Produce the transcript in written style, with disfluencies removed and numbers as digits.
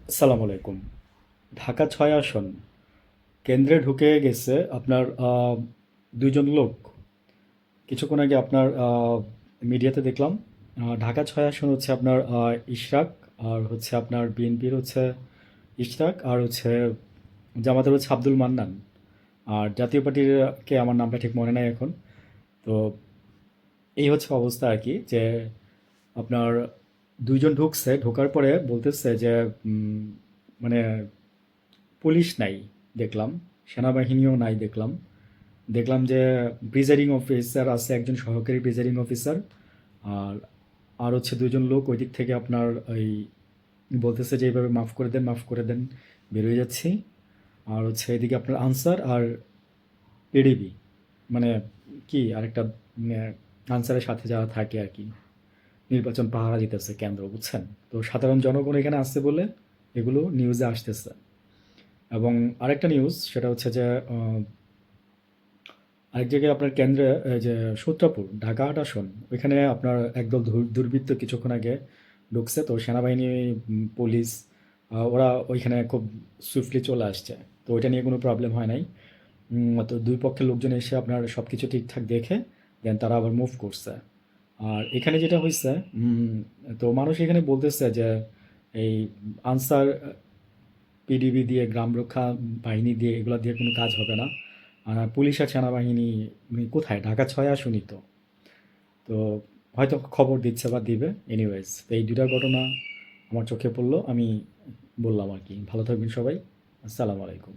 আসসালামু আলাইকুম। ঢাকা ৬ আসন কেন্দ্রে ঢুকে গেছে আপনার ২ জন লোক। কিছুক্ষণ আগে আপনার মিডিয়াতে দেখলাম। ঢাকা ৬ আসন হচ্ছে আপনার ইশরাক, আর হচ্ছে আপনার বিএনপির হচ্ছে ইশরাক, আর হচ্ছে জামাতের হচ্ছে আব্দুল মান্নান। আর জাতীয় পার্টির কে আমার নামটা ঠিক মনে নাই এখন। তো এই হচ্ছে অবস্থা আরকি যে আপনার ২ জন ঢুকছে, ঢোকার পরে বলতেছে যে উম মানে পুলিশ নাই দেখলাম, সেনাবাহিনীও নাই দেখলাম। দেখলাম যে প্রিজাইডিং অফিসার আছে, একজন সহকারী প্রিজাইডিং অফিসার। আর আর হচ্ছে ২ জন লোক ওই দিক থেকে আপনার ওই বলতেছে যে এইভাবে মাফ করে দেন, মাফ করে দেন, বেরোয় যাচ্ছি। আর হচ্ছে এদিকে আপনার আনসার আর এডিবি, মানে কি আরেকটা মানে আনসারের সাথে যারা থাকে আর কি, নির্বাচন পাহারা দিতেছে কেন্দ্র, বুঝছেন? তো সাধারণ জনগণ এখানে আসছে বলে এগুলো নিউজে আসতেছে। এবং আরেকটা নিউজ সেটা হচ্ছে যে আরেক জায়গায় আপনার কেন্দ্রে এই যে সূত্রাপুর ঢাকা-৮ আসন, ওইখানে আপনার একদল দুর্বৃত্ত কিছুক্ষণ আগে ঢুকছে। তো সেনাবাহিনী, পুলিশ, ওরা ওইখানে খুব সুইফটলি চলে আসছে। তো ওইটা নিয়ে কোনো প্রবলেম হয় নাই। তো ২ পক্ষের লোকজন এসে আপনার সবকিছু ঠিকঠাক দেখে দেন তারা আবার মুভ করছে। আর এখানে যেটা হইছে, তো মানুষ এখানে বলতেছে যে এই আনসার, পিডিবি দিয়ে, গ্রাম রক্ষা বাহিনী দিয়ে, এগুলা দিয়ে কোনো কাজ হবে না। পুলিশ আর সেনাবাহিনী কোথায়? ঢাকা ৬ আসনই তো। তো হয়তো খবর দিচ্ছে বা দিবে। এনিওয়েজ, তো এই ২ টা ঘটনা আমার চোখে পড়ল। আমি বললাম আরকি। ভালো থাকবেন সবাই। আসসালামু আলাইকুম।